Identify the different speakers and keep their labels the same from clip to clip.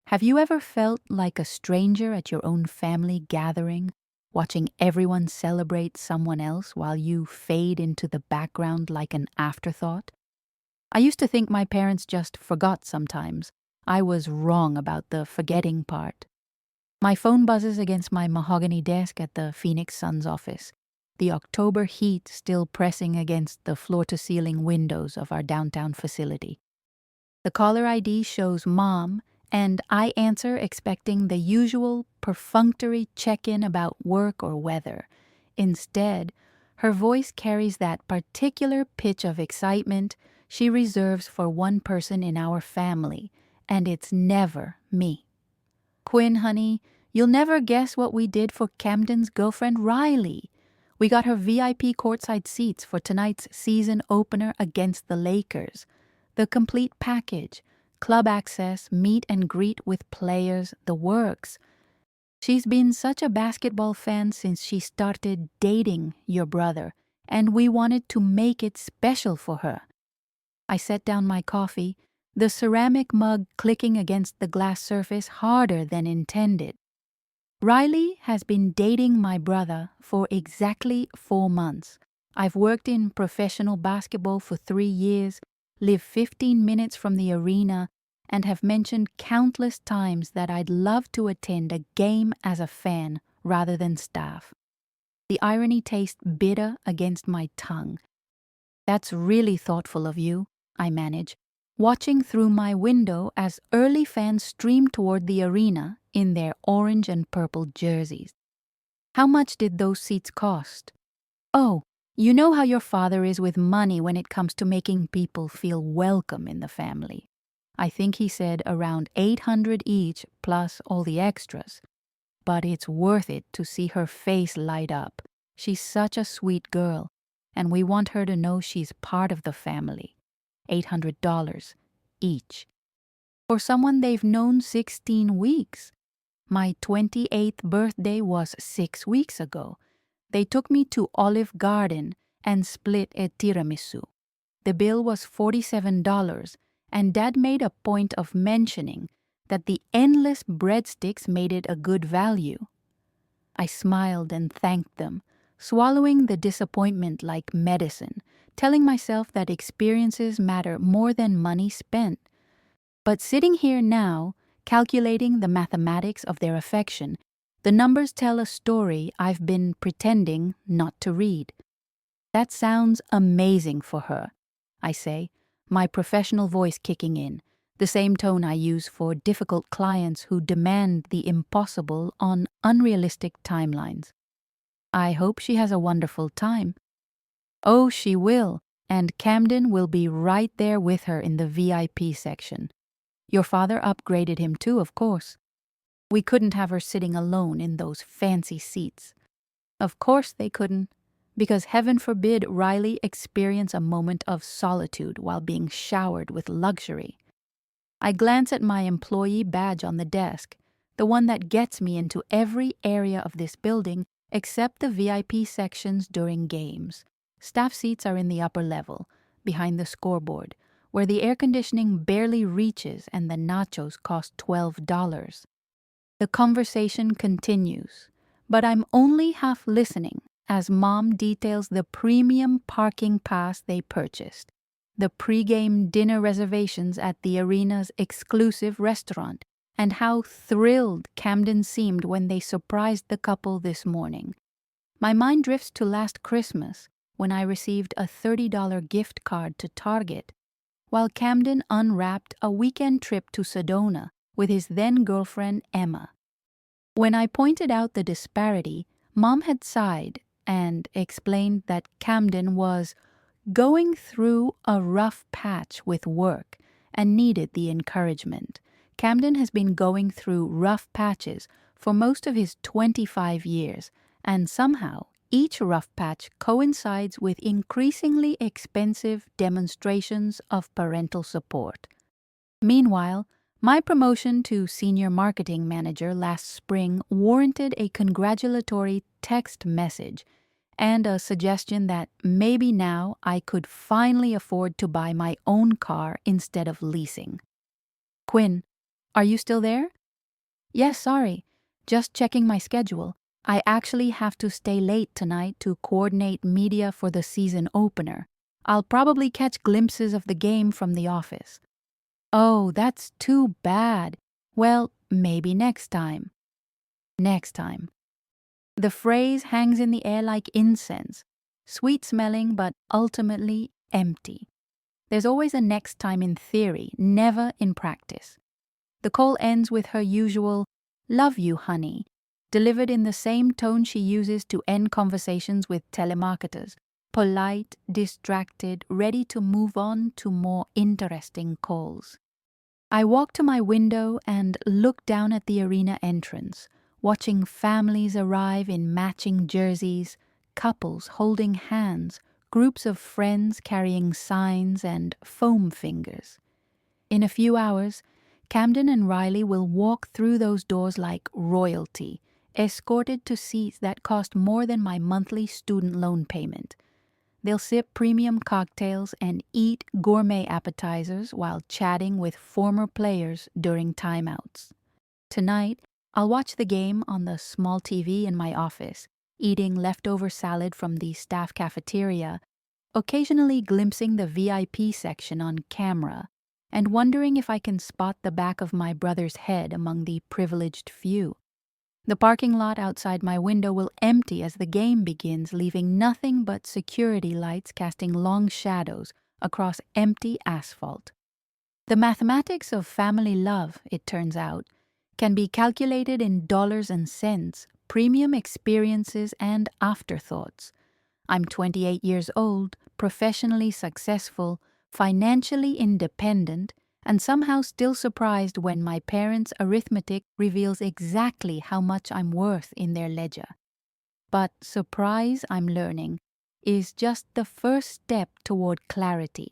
Speaker 1: Have you ever felt like a stranger at your own family gathering, watching everyone celebrate someone else while you fade into the background like an afterthought? I used to think my parents just forgot sometimes. I was wrong about the forgetting part. My phone buzzes against my mahogany desk at the Phoenix Suns office, the October heat still pressing against the floor-to-ceiling windows of our downtown facility. The caller ID shows Mom, and I answer expecting the usual perfunctory check-in about work or weather. Instead, her voice carries that particular pitch of excitement she reserves for one person in our family, and it's never me. "Quinn, honey, you'll never guess what we did for Camden's girlfriend Riley. We got her VIP courtside seats for tonight's season opener against the Lakers. The complete package, club access, meet and greet with players, the works. She's been such a basketball fan since she started dating your brother, and we wanted to make it special for her." I set down my coffee, the ceramic mug clicking against the glass surface harder than intended. Riley has been dating my brother for exactly 4 months. I've worked in professional basketball for 3 years, live 15 minutes from the arena, and have mentioned countless times that I'd love to attend a game as a fan rather than staff. The irony tastes bitter against my tongue. "That's really thoughtful of you," I manage, watching through my window as early fans stream toward the arena in their orange and purple jerseys. "How much did those seats cost?" "Oh, you know how your father is with money when it comes to making people feel welcome in the family. I think he said around $800 each plus all the extras. But it's worth it to see her face light up. She's such a sweet girl, and we want her to know she's part of the family. $800 each. For someone they've known 16 weeks. My 28th birthday was 6 weeks ago. They took me to Olive Garden and split a tiramisu. The bill was $47, and Dad made a point of mentioning that the endless breadsticks made it a good value. I smiled and thanked them, swallowing the disappointment like medicine, telling myself that experiences matter more than money spent. But sitting here now, calculating the mathematics of their affection, the numbers tell a story I've been pretending not to read. "That sounds amazing for her," I say, my professional voice kicking in, the same tone I use for difficult clients who demand the impossible on unrealistic timelines. "I hope she has a wonderful time." "Oh, she will, and Camden will be right there with her in the VIP section. Your father upgraded him too, of course. We couldn't have her sitting alone in those fancy seats." Of course they couldn't, because heaven forbid Riley experience a moment of solitude while being showered with luxury. I glance at my employee badge on the desk, the one that gets me into every area of this building except the VIP sections during games. Staff seats are in the upper level, behind the scoreboard, where the air conditioning barely reaches and the nachos cost $12. The conversation continues, but I'm only half listening as Mom details the premium parking pass they purchased, the pregame dinner reservations at the arena's exclusive restaurant, and how thrilled Camden seemed when they surprised the couple this morning. My mind drifts to last Christmas when I received a $30 gift card to Target, while Camden unwrapped a weekend trip to Sedona with his then-girlfriend Emma. When I pointed out the disparity, Mom had sighed and explained that Camden was going through a rough patch with work and needed the encouragement. Camden has been going through rough patches for most of his 25 years, and somehow each rough patch coincides with increasingly expensive demonstrations of parental support. Meanwhile, my promotion to senior marketing manager last spring warranted a congratulatory text message and a suggestion that maybe now I could finally afford to buy my own car instead of leasing. "Quinn, Are you still there? Yes, sorry. Just checking my schedule. I actually have to stay late tonight to coordinate media for the season opener. I'll probably catch glimpses of the game from the office. Oh, that's too bad. Well, maybe next time. Next time. The phrase hangs in the air like incense, sweet-smelling but ultimately empty. There's always a next time in theory, never in practice. The call ends with her usual, "Love you, honey," delivered in the same tone she uses to end conversations with telemarketers, polite, distracted, ready to move on to more interesting calls. I walk to my window and look down at the arena entrance, watching families arrive in matching jerseys, couples holding hands, groups of friends carrying signs and foam fingers. In a few hours, Camden and Riley will walk through those doors like royalty, escorted to seats that cost more than my monthly student loan payment. They'll sip premium cocktails and eat gourmet appetizers while chatting with former players during timeouts. Tonight, I'll watch the game on the small TV in my office, eating leftover salad from the staff cafeteria, occasionally glimpsing the VIP section on camera, and wondering if I can spot the back of my brother's head among the privileged few. The parking lot outside my window will empty as the game begins, leaving nothing but security lights casting long shadows across empty asphalt. The mathematics of family love, it turns out, can be calculated in dollars and cents, premium experiences, and afterthoughts. I'm 28 years old, professionally successful, financially independent, and somehow still surprised when my parents' arithmetic reveals exactly how much I'm worth in their ledger. But surprise, I'm learning, is just the first step toward clarity.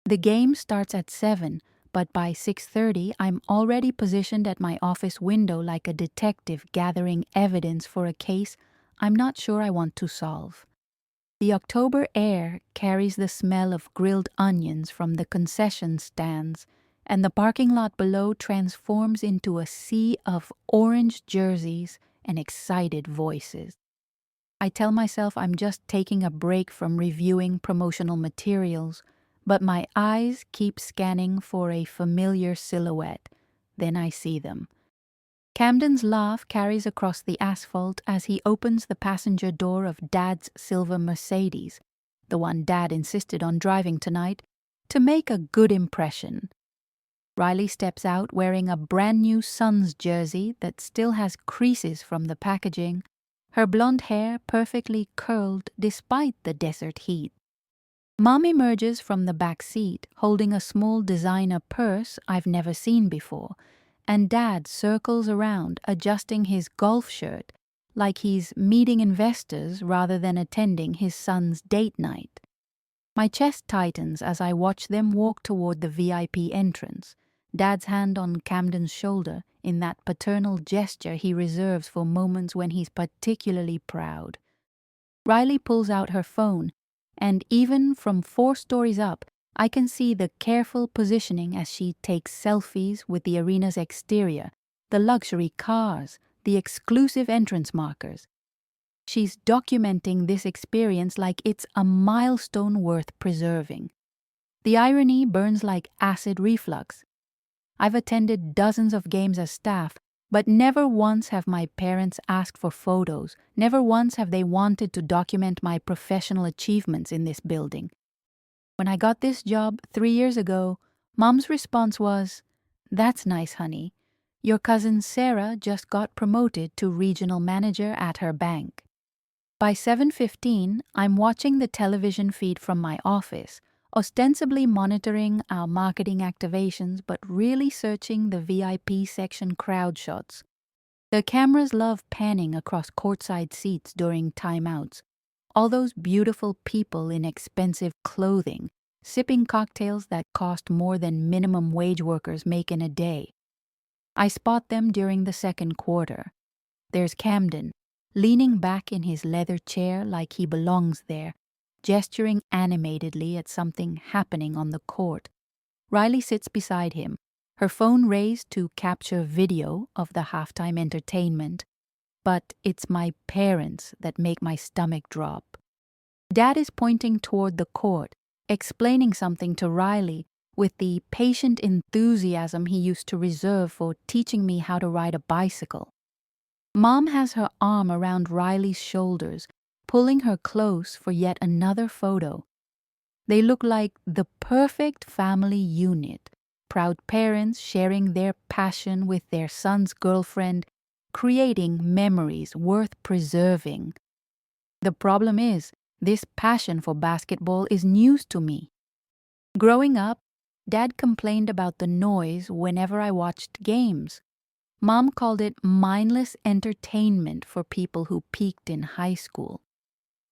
Speaker 1: The game starts at 7, but by 6:30 I'm already positioned at my office window like a detective gathering evidence for a case I'm not sure I want to solve. The October air carries the smell of grilled onions from the concession stands, and the parking lot below transforms into a sea of orange jerseys and excited voices. I tell myself I'm just taking a break from reviewing promotional materials, but my eyes keep scanning for a familiar silhouette. Then I see them. Camden's laugh carries across the asphalt as he opens the passenger door of Dad's silver Mercedes, the one Dad insisted on driving tonight, to make a good impression. Riley steps out wearing a brand new Suns jersey that still has creases from the packaging, her blonde hair perfectly curled despite the desert heat. Mom emerges from the back seat, holding a small designer purse I've never seen before, and Dad circles around, adjusting his golf shirt like he's meeting investors rather than attending his son's date night. My chest tightens as I watch them walk toward the VIP entrance, Dad's hand on Camden's shoulder in that paternal gesture he reserves for moments when he's particularly proud. Riley pulls out her phone, and even from 4 stories up, I can see the careful positioning as she takes selfies with the arena's exterior, the luxury cars, the exclusive entrance markers. She's documenting this experience like it's a milestone worth preserving. The irony burns like acid reflux. I've attended dozens of games as staff, but never once have my parents asked for photos, never once have they wanted to document my professional achievements in this building. When I got this job 3 years ago, Mom's response was, "That's nice, honey. Your cousin Sarah just got promoted to regional manager at her bank." By 7:15, I'm watching the television feed from my office, ostensibly monitoring our marketing activations but really searching the VIP section crowd shots. The cameras love panning across courtside seats during timeouts. All those beautiful people in expensive clothing, sipping cocktails that cost more than minimum wage workers make in a day. I spot them during the second quarter. There's Camden, leaning back in his leather chair like he belongs there, gesturing animatedly at something happening on the court. Riley sits beside him, Her phone raised to capture video of the halftime entertainment, but it's my parents that make my stomach drop. Dad is pointing toward the court, explaining something to Riley with the patient enthusiasm he used to reserve for teaching me how to ride a bicycle. Mom has her arm around Riley's shoulders, pulling her close for yet another photo. They look like the perfect family unit, proud parents sharing their passion with their son's girlfriend, creating memories worth preserving. The problem is, this passion for basketball is news to me. Growing up, Dad complained about the noise whenever I watched games. Mom called it mindless entertainment for people who peaked in high school.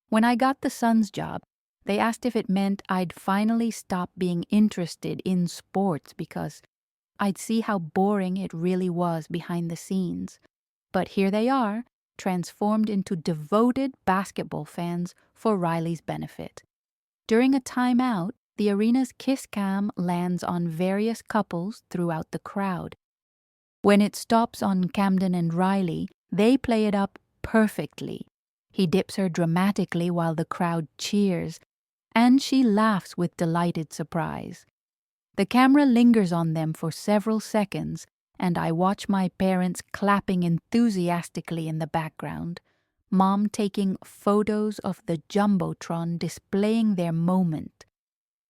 Speaker 1: When I got the Suns job, they asked if it meant I'd finally stop being interested in sports because I'd see how boring it really was behind the scenes. But here they are, transformed into devoted basketball fans for Riley's benefit. During a timeout, the arena's kiss cam lands on various couples throughout the crowd. When it stops on Camden and Riley, they play it up perfectly. He dips her dramatically while the crowd cheers, and she laughs with delighted surprise. The camera lingers on them for several seconds, and I watch my parents clapping enthusiastically in the background, Mom taking photos of the Jumbotron displaying their moment.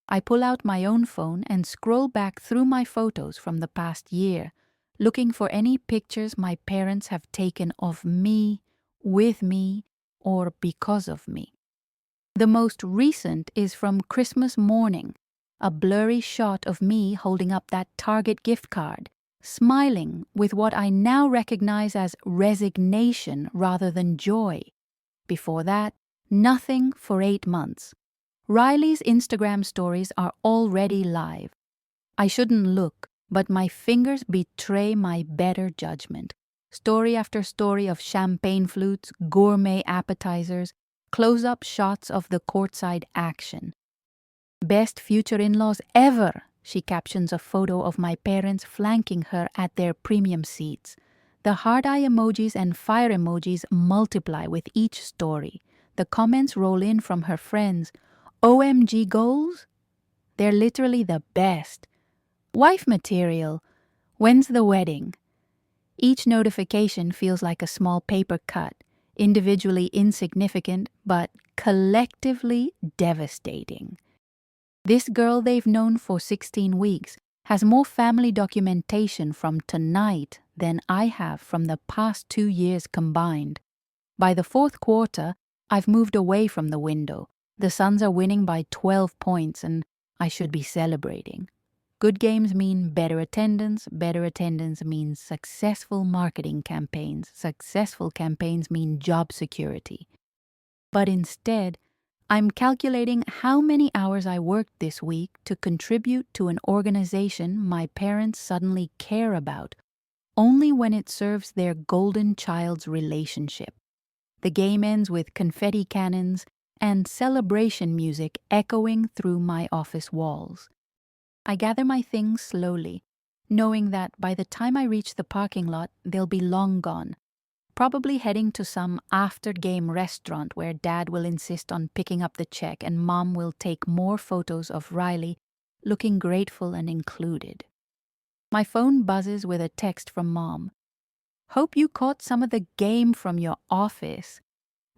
Speaker 1: I pull out my own phone and scroll back through my photos from the past year, looking for any pictures my parents have taken of me, with me, or because of me. The most recent is from Christmas morning, a blurry shot of me holding up that Target gift card, smiling with what I now recognize as resignation rather than joy. Before that, nothing for 8 months. Riley's Instagram stories are already live. I shouldn't look, but my fingers betray my better judgment. Story after story of champagne flutes, gourmet appetizers, close-up shots of the courtside action. Best future in-laws ever, she captions a photo of my parents flanking her at their premium seats. The heart eye emojis and fire emojis multiply with each story. The comments roll in from her friends. OMG goals? They're literally the best. Wife material. When's the wedding? Each notification feels like a small paper cut, individually insignificant, but collectively devastating. This girl they've known for 16 weeks has more family documentation from tonight than I have from the past 2 years combined. By the fourth quarter, I've moved away from the window. The Suns are winning by 12 points and I should be celebrating. Good games mean better attendance means successful marketing campaigns, successful campaigns mean job security. But instead, I'm calculating how many hours I worked this week to contribute to an organization my parents suddenly care about, only when it serves their golden child's relationship. The game ends with confetti cannons and celebration music echoing through my office walls. I gather my things slowly, knowing that by the time I reach the parking lot, they'll be long gone, probably heading to some after-game restaurant where Dad will insist on picking up the check and Mom will take more photos of Riley looking grateful and included. My phone buzzes with a text from Mom. Hope you caught some of the game from your office.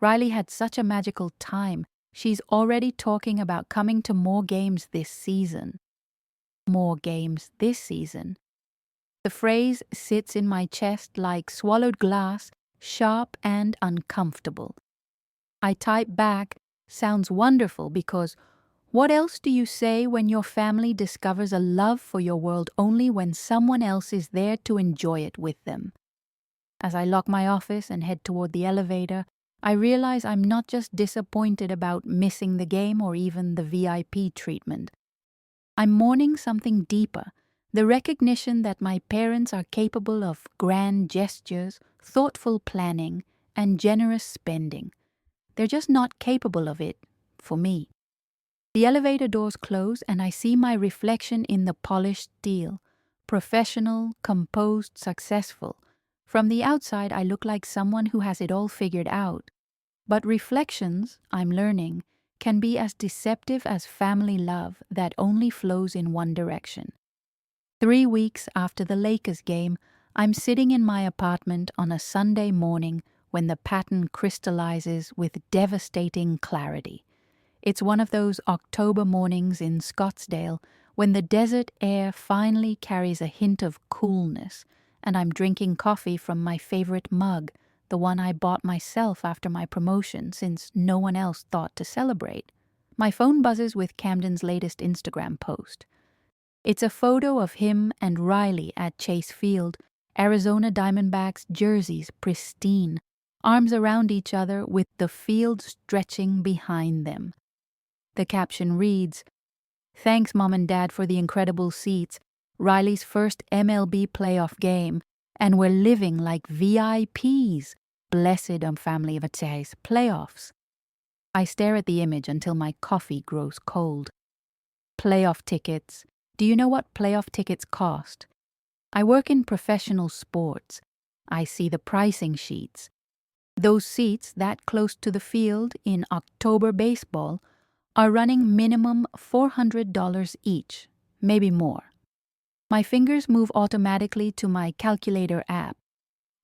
Speaker 1: Riley had such a magical time. She's already talking about coming to more games this season. More games this season. The phrase sits in my chest like swallowed glass, sharp and uncomfortable. I type back, sounds wonderful because what else do you say when your family discovers a love for your world only when someone else is there to enjoy it with them? As I lock my office and head toward the elevator, I realize I'm not just disappointed about missing the game or even the VIP treatment. I'm mourning something deeper, the recognition that my parents are capable of grand gestures, thoughtful planning, and generous spending. They're just not capable of it for me. The elevator doors close and I see my reflection in the polished steel. Professional, composed, successful. From the outside, I look like someone who has it all figured out. But reflections, I'm learning, can be as deceptive as family love that only flows in one direction. 3 weeks after the Lakers game, I'm sitting in my apartment on a Sunday morning when the pattern crystallizes with devastating clarity. It's one of those October mornings in Scottsdale when the desert air finally carries a hint of coolness, and I'm drinking coffee from my favorite mug, the one I bought myself after my promotion since no one else thought to celebrate. My phone buzzes with Camden's latest Instagram post. It's a photo of him and Riley at Chase Field, Arizona Diamondbacks jerseys pristine, arms around each other with the field stretching behind them. The caption reads, "Thanks, Mom and Dad, for the incredible seats, Riley's first MLB playoff game, and we're living like VIPs. Blessed family of Chase playoffs." I stare at the image until my coffee grows cold. Playoff tickets. Do you know what playoff tickets cost? I work in professional sports. I see the pricing sheets. Those seats that close to the field in October baseball are running minimum $400 each, maybe more. My fingers move automatically to my calculator app.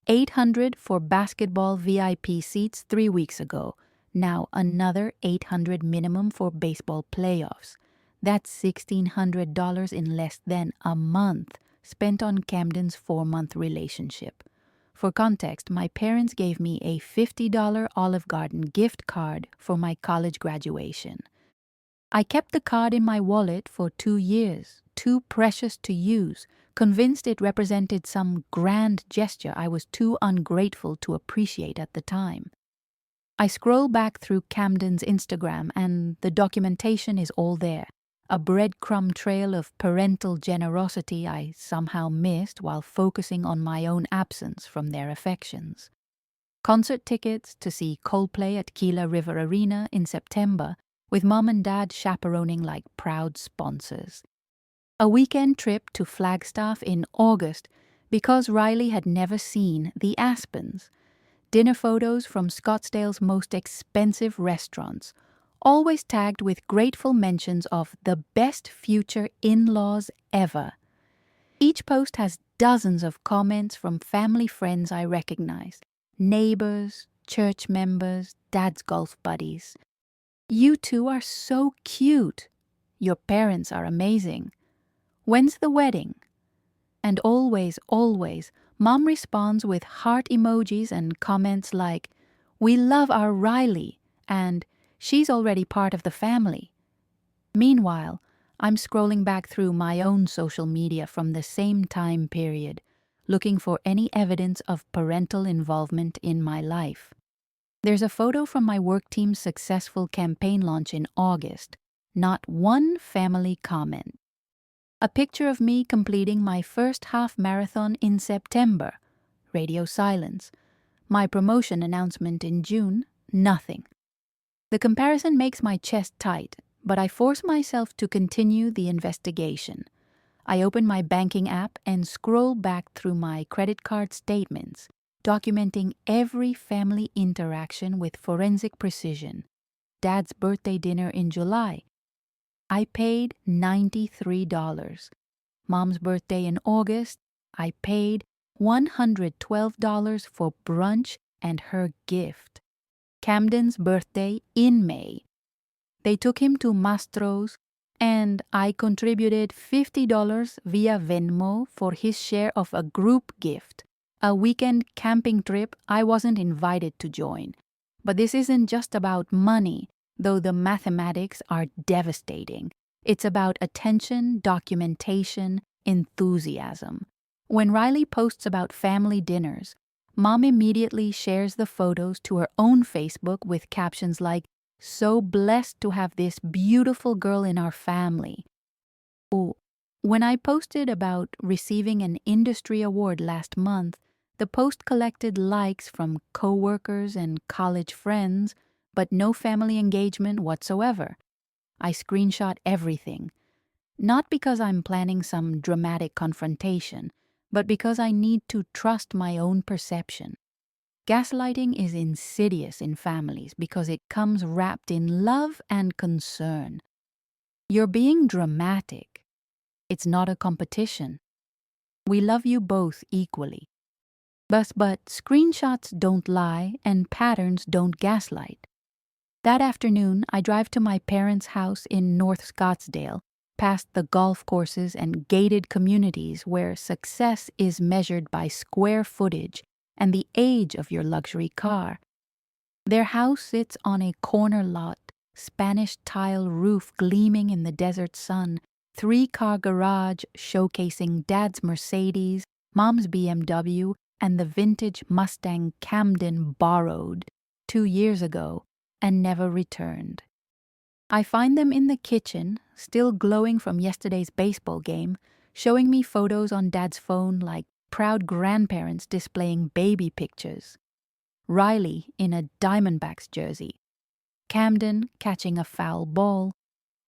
Speaker 1: $800 for basketball VIP seats 3 weeks ago. Now another $800 minimum for baseball playoffs. That's $1,600 in less than a month spent on Camden's 4-month relationship. For context, my parents gave me a $50 Olive Garden gift card for my college graduation. I kept the card in my wallet for 2 years, too precious to use, convinced it represented some grand gesture I was too ungrateful to appreciate at the time. I scroll back through Camden's Instagram and the documentation is all there. A breadcrumb trail of parental generosity I somehow missed while focusing on my own absence from their affections. Concert tickets to see Coldplay at Gila River Arena in September, with Mom and Dad chaperoning like proud sponsors. A weekend trip to Flagstaff in August because Riley had never seen the Aspens. Dinner photos from Scottsdale's most expensive restaurants, always tagged with grateful mentions of the best future in-laws ever. Each post has dozens of comments from family friends I recognize, neighbors, church members, Dad's golf buddies. "You two are so cute. Your parents are amazing. When's the wedding?" And always, Mom responds with heart emojis and comments like, "We love our Riley," and "She's already part of the family." Meanwhile, I'm scrolling back through my own social media from the same time period, looking for any evidence of parental involvement in my life. There's a photo from my work team's successful campaign launch in August. Not one family comment. A picture of me completing my first half marathon in September. Radio silence. My promotion announcement in June. Nothing. The comparison makes my chest tight, but I force myself to continue the investigation. I open my banking app and scroll back through my credit card statements, documenting every family interaction with forensic precision. Dad's birthday dinner in July. I paid $93. Mom's birthday in August. I paid $112 for brunch and her gift. Camden's birthday in May. They took him to Mastro's, and I contributed $50 via Venmo for his share of a group gift, a weekend camping trip I wasn't invited to join. But this isn't just about money, though the mathematics are devastating. It's about attention, documentation, enthusiasm. When Riley posts about family dinners, Mom immediately shares the photos to her own Facebook with captions like, "So blessed to have this beautiful girl in our family." When I posted about receiving an industry award last month, the post collected likes from coworkers and college friends, but no family engagement whatsoever. I screenshot everything. Not because I'm planning some dramatic confrontation, but because I need to trust my own perception. Gaslighting is insidious in families because it comes wrapped in love and concern. You're being dramatic. It's not a competition. We love you both equally. But screenshots don't lie and patterns don't gaslight. That afternoon, I drive to my parents' house in North Scottsdale, past the golf courses and gated communities where success is measured by square footage and the age of your luxury car. Their house sits on a corner lot, Spanish tile roof gleaming in the desert sun, 3-car garage showcasing Dad's Mercedes, Mom's BMW, and the vintage Mustang Camden borrowed 2 years ago and never returned. I find them in the kitchen, still glowing from yesterday's baseball game, showing me photos on Dad's phone like proud grandparents displaying baby pictures. Riley in a Diamondbacks jersey, Camden catching a foul ball,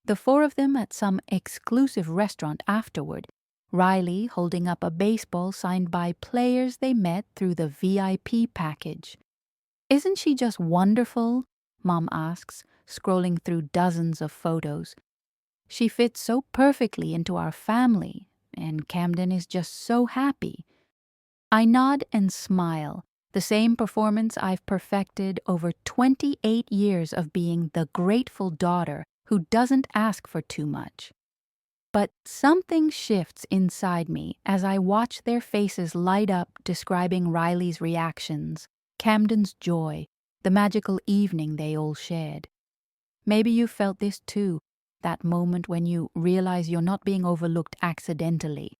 Speaker 1: the 4 of them at some exclusive restaurant afterward, Riley holding up a baseball signed by players they met through the VIP package. "Isn't she just wonderful?" Mom asks, scrolling through dozens of photos. "She fits so perfectly into our family, and Camden is just so happy." I nod and smile, the same performance I've perfected over 28 years of being the grateful daughter who doesn't ask for too much. But something shifts inside me as I watch their faces light up describing Riley's reactions, Camden's joy, the magical evening they all shared. Maybe you felt this too, that moment when you realize you're not being overlooked accidentally.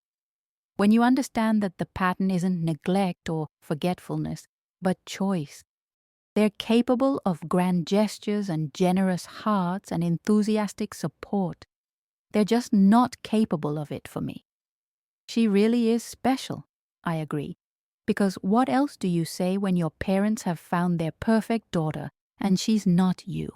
Speaker 1: When you understand that the pattern isn't neglect or forgetfulness, but choice. They're capable of grand gestures and generous hearts and enthusiastic support. They're just not capable of it for me. She really is special, I agree. Because what else do you say when your parents have found their perfect daughter and she's not you?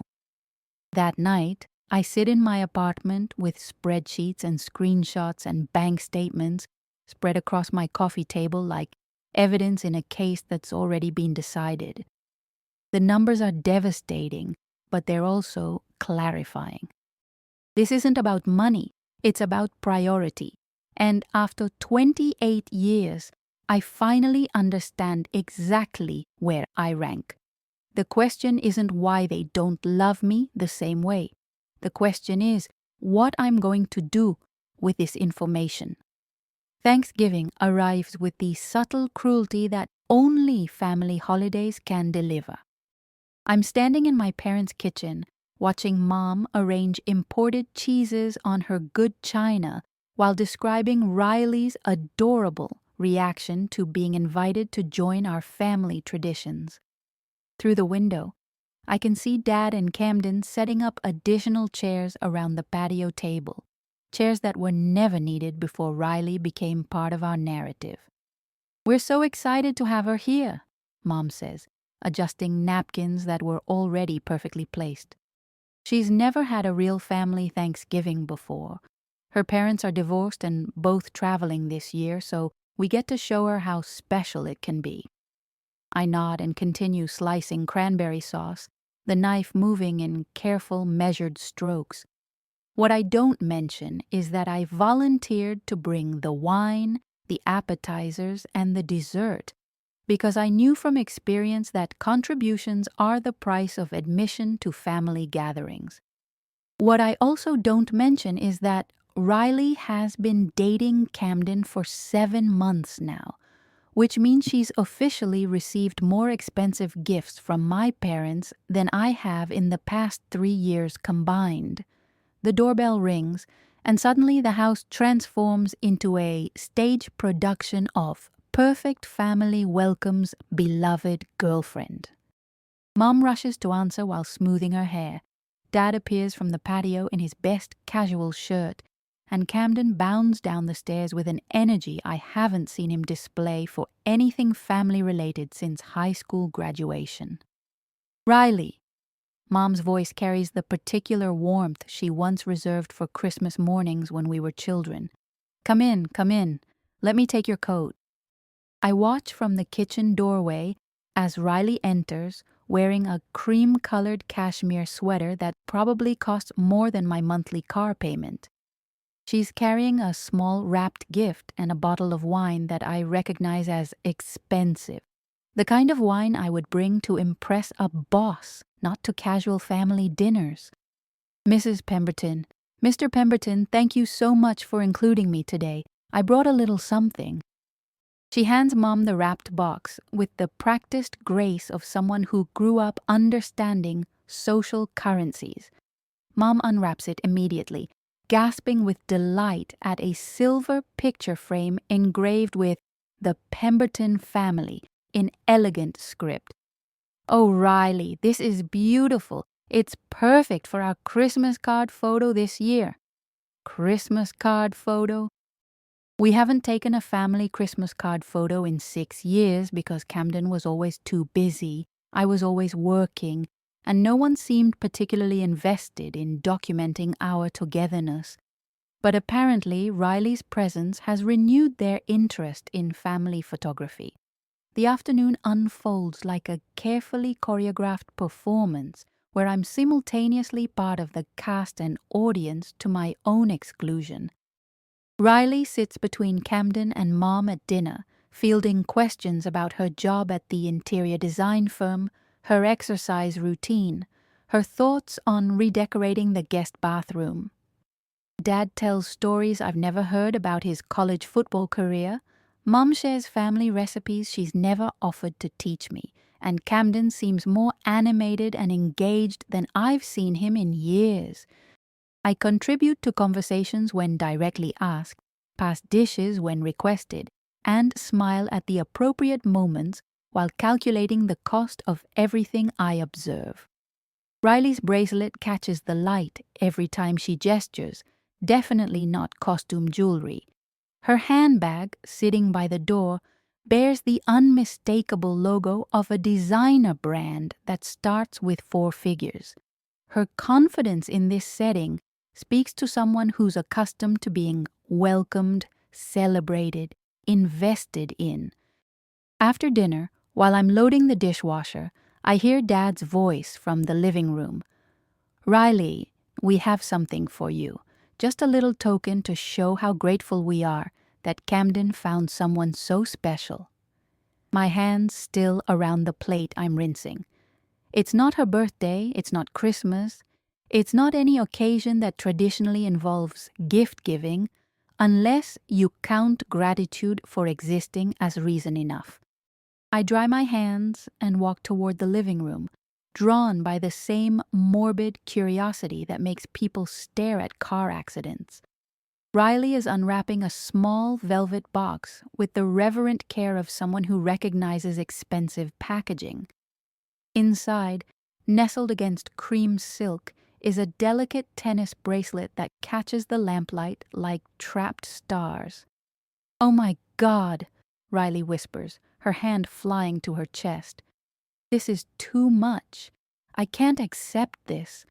Speaker 1: That night, I sit in my apartment with spreadsheets and screenshots and bank statements spread across my coffee table like evidence in a case that's already been decided. The numbers are devastating, but they're also clarifying. This isn't about money, it's about priority. And after 28 years, I finally understand exactly where I rank. The question isn't why they don't love me the same way. The question is what I'm going to do with this information. Thanksgiving arrives with the subtle cruelty that only family holidays can deliver. I'm standing in my parents' kitchen, watching Mom arrange imported cheeses on her good china while describing Riley's adorable reaction to being invited to join our family traditions. Through the window, I can see Dad and Camden setting up additional chairs around the patio table, chairs that were never needed before Riley became part of our narrative. "We're so excited to have her here," Mom says, adjusting napkins that were already perfectly placed. She's never had a real family Thanksgiving before. Her parents are divorced and both traveling this year, so we get to show her how special it can be. I nod and continue slicing cranberry sauce, the knife moving in careful, measured strokes. What I don't mention is that I volunteered to bring the wine, the appetizers, and the dessert because I knew from experience that contributions are the price of admission to family gatherings. What I also don't mention is that Riley has been dating Camden for 7 months now, which means she's officially received more expensive gifts from my parents than I have in the past 3 years combined. The doorbell rings, and suddenly the house transforms into a stage production of Perfect Family Welcomes Beloved Girlfriend. Mom rushes to answer while smoothing her hair. Dad appears from the patio in his best casual shirt, and Camden bounds down the stairs with an energy I haven't seen him display for anything family-related since high school graduation. "Riley," Mom's voice carries the particular warmth she once reserved for Christmas mornings when we were children. Come in, come in. Let me take your coat. I watch from the kitchen doorway as Riley enters, wearing a cream-colored cashmere sweater that probably costs more than my monthly car payment. She's carrying a small wrapped gift and a bottle of wine that I recognize as expensive. The kind of wine I would bring to impress a boss, not to casual family dinners. Mrs. Pemberton, Mr. Pemberton, thank you so much for including me today. I brought a little something. She hands Mom the wrapped box with the practiced grace of someone who grew up understanding social currencies. Mom unwraps it immediately, gasping with delight at a silver picture frame engraved with "The Pemberton Family" in elegant script. Oh, Riley, this is beautiful. It's perfect for our Christmas card photo this year. Christmas card photo? We haven't taken a family Christmas card photo in 6 years because Camden was always too busy, I was always working, and no one seemed particularly invested in documenting our togetherness. But apparently, Riley's presence has renewed their interest in family photography. The afternoon unfolds like a carefully choreographed performance where I'm simultaneously part of the cast and audience to my own exclusion. Riley sits between Camden and Mom at dinner, fielding questions about her job at the interior design firm, her exercise routine, her thoughts on redecorating the guest bathroom. Dad tells stories I've never heard about his college football career. Mom shares family recipes she's never offered to teach me, and Camden seems more animated and engaged than I've seen him in years. I contribute to conversations when directly asked, pass dishes when requested, and smile at the appropriate moments while calculating the cost of everything I observe. Riley's bracelet catches the light every time she gestures, definitely not costume jewelry. Her handbag, sitting by the door, bears the unmistakable logo of a designer brand that starts with 4 figures. Her confidence in this setting speaks to someone who's accustomed to being welcomed, celebrated, invested in. After dinner, while I'm loading the dishwasher, I hear Dad's voice from the living room. Riley, we have something for you. Just a little token to show how grateful we are that Camden found someone so special. My hands still around the plate I'm rinsing. It's not her birthday, it's not Christmas, it's not any occasion that traditionally involves gift-giving, unless you count gratitude for existing as reason enough. I dry my hands and walk toward the living room, drawn by the same morbid curiosity that makes people stare at car accidents. Riley is unwrapping a small velvet box with the reverent care of someone who recognizes expensive packaging. Inside, nestled against cream silk, is a delicate tennis bracelet that catches the lamplight like trapped stars. "Oh my God," Riley whispers, her hand flying to her chest. "This is too much. I can't accept this."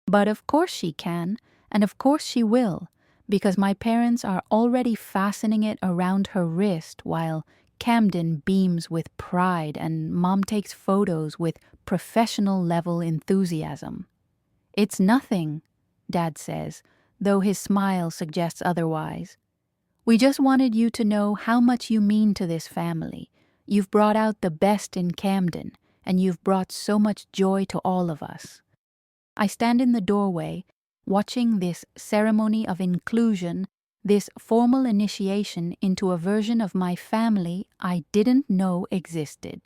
Speaker 1: But of course she can, and of course she will, because my parents are already fastening it around her wrist while Camden beams with pride and Mom takes photos with professional-level enthusiasm. "It's nothing," Dad says, though his smile suggests otherwise. "We just wanted you to know how much you mean to this family. You've brought out the best in Camden, and you've brought so much joy to all of us." I stand in the doorway, watching this ceremony of inclusion, this formal initiation into a version of my family I didn't know existed.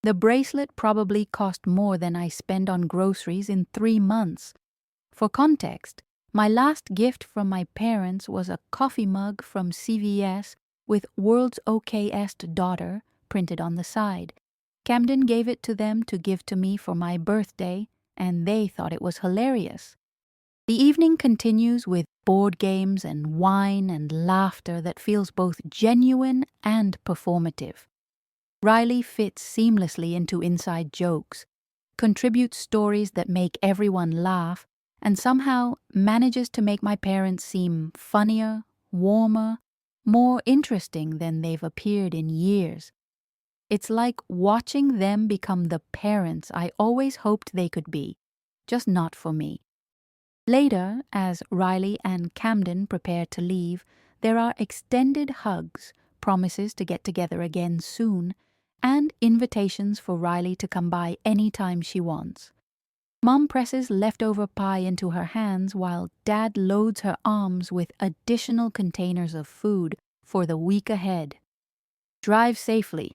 Speaker 1: The bracelet probably cost more than I spend on groceries in 3 months. For context, my last gift from my parents was a coffee mug from CVS with "World's okayest daughter" printed on the side. Camden gave it to them to give to me for my birthday, and they thought it was hilarious. The evening continues with board games and wine and laughter that feels both genuine and performative. Riley fits seamlessly into inside jokes. contributes stories that make everyone laugh, and somehow manages to make my parents seem funnier, warmer, more interesting than they've appeared in years. It's like watching them become the parents I always hoped they could be, just not for me. Later, as Riley and Camden prepare to leave, there are extended hugs, promises to get together again soon, and invitations for Riley to come by any time she wants. Mom presses leftover pie into her hands while Dad loads her arms with additional containers of food for the week ahead. "Drive safely,"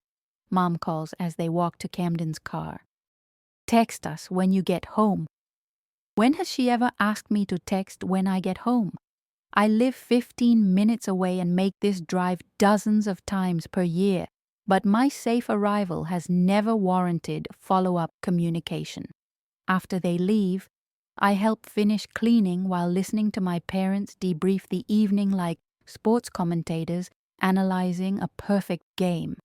Speaker 1: Mom calls as they walk to Camden's car. "Text us when you get home." When has she ever asked me to text when I get home? I live 15 minutes away and make this drive dozens of times per year, but my safe arrival has never warranted follow-up communication. After they leave, I help finish cleaning while listening to my parents debrief the evening like sports commentators analyzing a perfect game.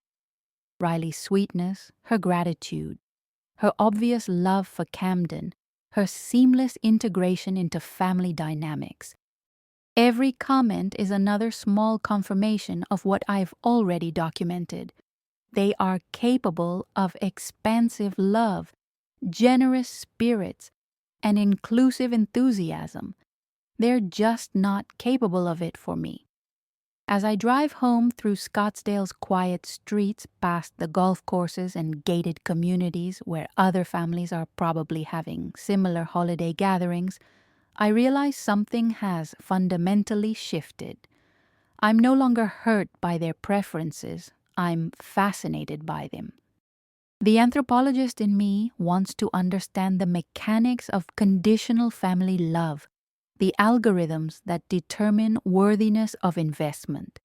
Speaker 1: Riley's sweetness, her gratitude, her obvious love for Camden, her seamless integration into family dynamics. Every comment is another small confirmation of what I've already documented. They are capable of expansive love, generous spirits, and inclusive enthusiasm. They're just not capable of it for me. As I drive home through Scottsdale's quiet streets past the golf courses and gated communities where other families are probably having similar holiday gatherings, I realize something has fundamentally shifted. I'm no longer hurt by their preferences, I'm fascinated by them. The anthropologist in me wants to understand the mechanics of conditional family love, the algorithms that determine worthiness of investment.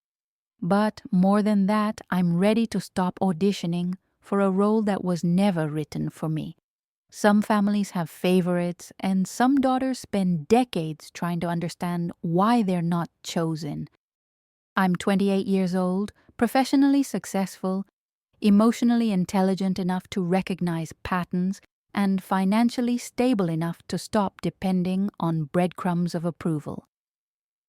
Speaker 1: But more than that, I'm ready to stop auditioning for a role that was never written for me. Some families have favorites, and some daughters spend decades trying to understand why they're not chosen. I'm 28 years old, professionally successful, emotionally intelligent enough to recognize patterns, and financially stable enough to stop depending on breadcrumbs of approval.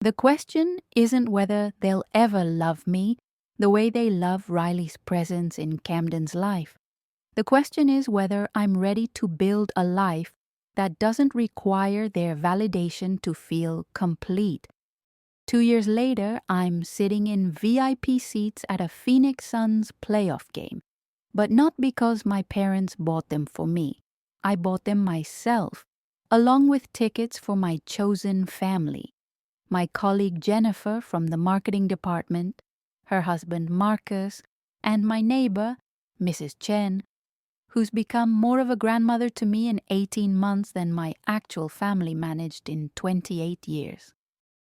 Speaker 1: The question isn't whether they'll ever love me the way they love Riley's presence in Camden's life. The question is whether I'm ready to build a life that doesn't require their validation to feel complete. 2 years later, I'm sitting in VIP seats at a Phoenix Suns playoff game, but not because my parents bought them for me. I bought them myself, along with tickets for my chosen family. My colleague Jennifer from the marketing department, her husband Marcus, and my neighbor, Mrs. Chen, who's become more of a grandmother to me in 18 months than my actual family managed in 28 years.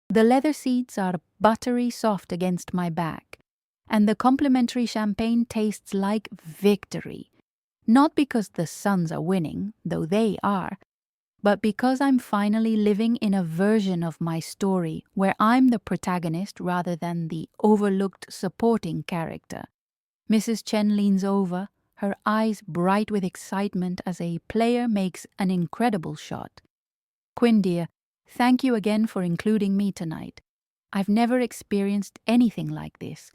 Speaker 1: The leather seats are buttery soft against my back, and the complimentary champagne tastes like victory. Not because the Suns are winning, though they are, but because I'm finally living in a version of my story where I'm the protagonist rather than the overlooked supporting character. Mrs. Chen leans over, her eyes bright with excitement as a player makes an incredible shot. "Quinn, dear, thank you again for including me tonight. I've never experienced anything like this."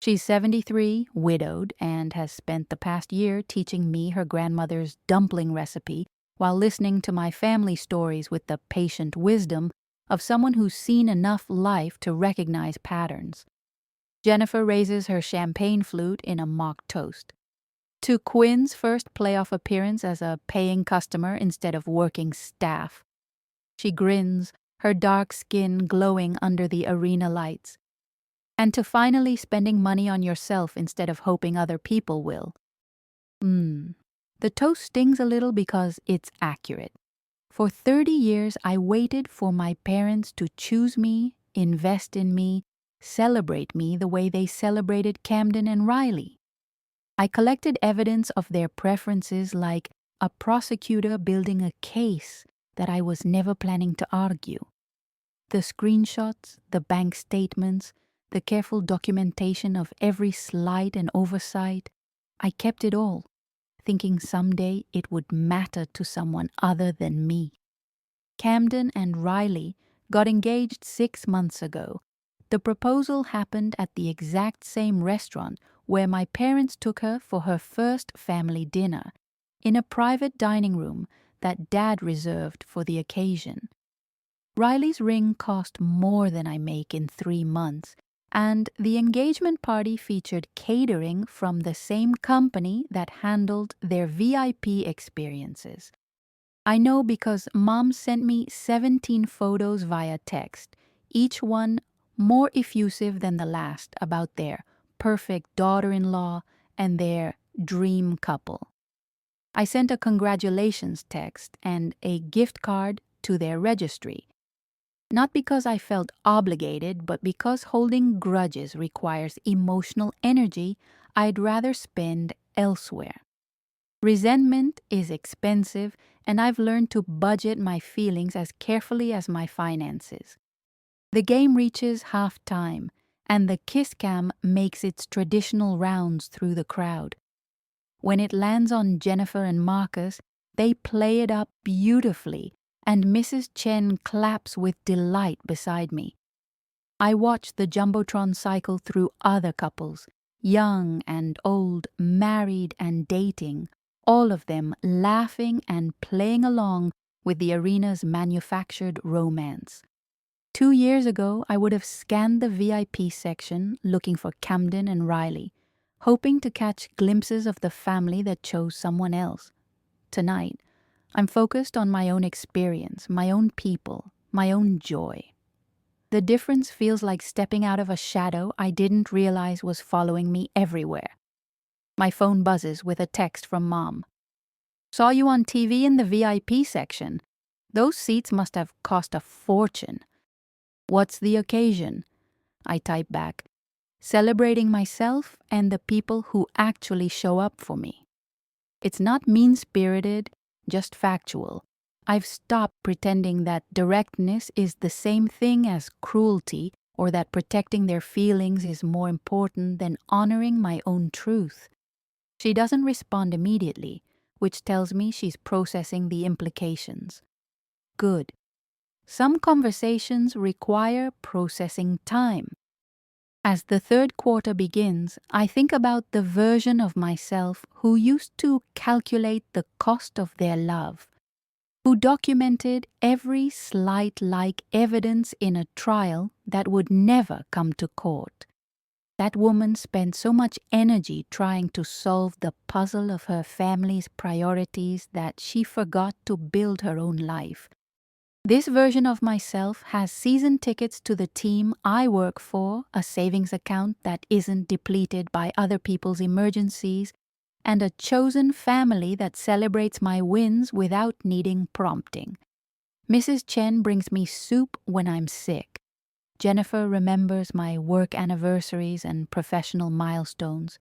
Speaker 1: She's 73, widowed, and has spent the past year teaching me her grandmother's dumpling recipe while listening to my family stories with the patient wisdom of someone who's seen enough life to recognize patterns. Jennifer raises her champagne flute in a mock toast. To Quinn's first playoff appearance as a paying customer instead of working staff. She grins, her dark skin glowing under the arena lights. And to finally spending money on yourself instead of hoping other people will. The toast stings a little because it's accurate. For 30 years, I waited for my parents to choose me, invest in me, celebrate me the way they celebrated Camden and Riley. I collected evidence of their preferences like a prosecutor building a case that I was never planning to argue. The screenshots, the bank statements, the careful documentation of every slight and oversight, I kept it all. thinking someday it would matter to someone other than me. Camden and Riley got engaged 6 months ago. The proposal happened at the exact same restaurant where my parents took her for her first family dinner, in a private dining room that Dad reserved for the occasion. Riley's ring cost more than I make in 3 months, and the engagement party featured catering from the same company that handled their VIP experiences. I know because Mom sent me 17 photos via text, each one more effusive than the last about their perfect daughter-in-law and their dream couple. I sent a congratulations text and a gift card to their registry. Not because I felt obligated, but because holding grudges requires emotional energy I'd rather spend elsewhere. Resentment is expensive, and I've learned to budget my feelings as carefully as my finances. The game reaches halftime, and the kiss cam makes its traditional rounds through the crowd. When it lands on Jennifer and Marcus, they play it up beautifully, and Mrs. Chen claps with delight beside me. I watch the Jumbotron cycle through other couples, young and old, married and dating, all of them laughing and playing along with the arena's manufactured romance. 2 years ago, I would have scanned the VIP section looking for Camden and Riley, hoping to catch glimpses of the family that chose someone else. Tonight, I'm focused on my own experience, my own people, my own joy. The difference feels like stepping out of a shadow I didn't realize was following me everywhere. My phone buzzes with a text from Mom. "Saw you on TV in the VIP section. Those seats must have cost a fortune." "What's the occasion?" I type back, "Celebrating myself and the people who actually show up for me." It's not mean-spirited, just factual. I've stopped pretending that directness is the same thing as cruelty, or that protecting their feelings is more important than honoring my own truth. She doesn't respond immediately, which tells me she's processing the implications. Good. Some conversations require processing time. As the third quarter begins, I think about the version of myself who used to calculate the cost of their love, who documented every slight like evidence in a trial that would never come to court. That woman spent so much energy trying to solve the puzzle of her family's priorities that she forgot to build her own life. This version of myself has season tickets to the team I work for, a savings account that isn't depleted by other people's emergencies, and a chosen family that celebrates my wins without needing prompting. Mrs. Chen brings me soup when I'm sick. Jennifer remembers my work anniversaries and professional milestones.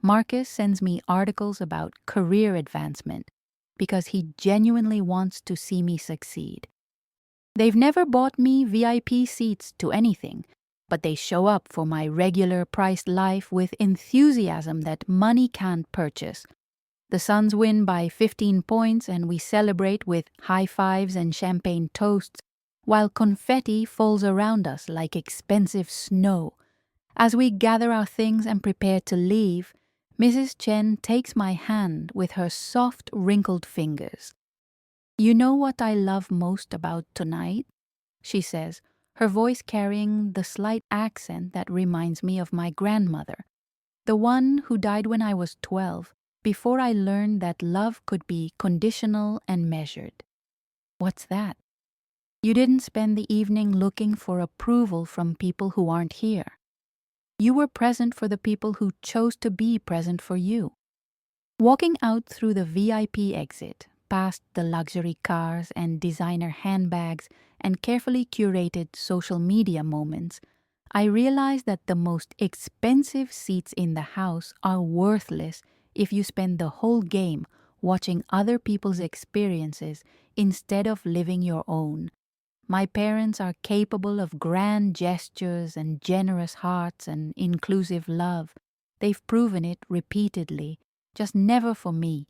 Speaker 1: Marcus sends me articles about career advancement because he genuinely wants to see me succeed. They've never bought me VIP seats to anything, but they show up for my regular priced life with enthusiasm that money can't purchase. The Suns win by 15 points and we celebrate with high fives and champagne toasts, while confetti falls around us like expensive snow. As we gather our things and prepare to leave, Mrs. Chen takes my hand with her soft, wrinkled fingers. "You know what I love most about tonight?" she says, her voice carrying the slight accent that reminds me of my grandmother, the one who died when I was 12, before I learned that love could be conditional and measured. "What's that?" "You didn't spend the evening looking for approval from people who aren't here. You were present for the people who chose to be present for you." Walking out through the VIP exit, past the luxury cars and designer handbags and carefully curated social media moments, I realize that the most expensive seats in the house are worthless if you spend the whole game watching other people's experiences instead of living your own. My parents are capable of grand gestures and generous hearts and inclusive love. They've proven it repeatedly. just never for me.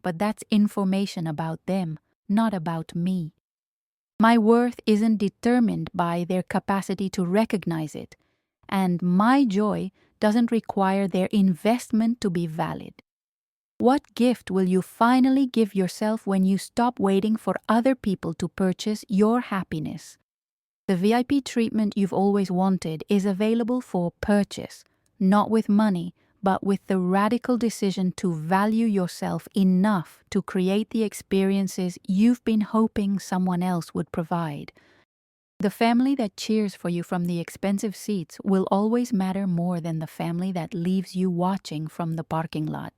Speaker 1: But that's information about them, not about me. My worth isn't determined by their capacity to recognize it, and my joy doesn't require their investment to be valid. What gift will you finally give yourself when you stop waiting for other people to purchase your happiness? The VIP treatment you've always wanted is available for purchase, not with money, but with the radical decision to value yourself enough to create the experiences you've been hoping someone else would provide. The family that cheers for you from the expensive seats will always matter more than the family that leaves you watching from the parking lot.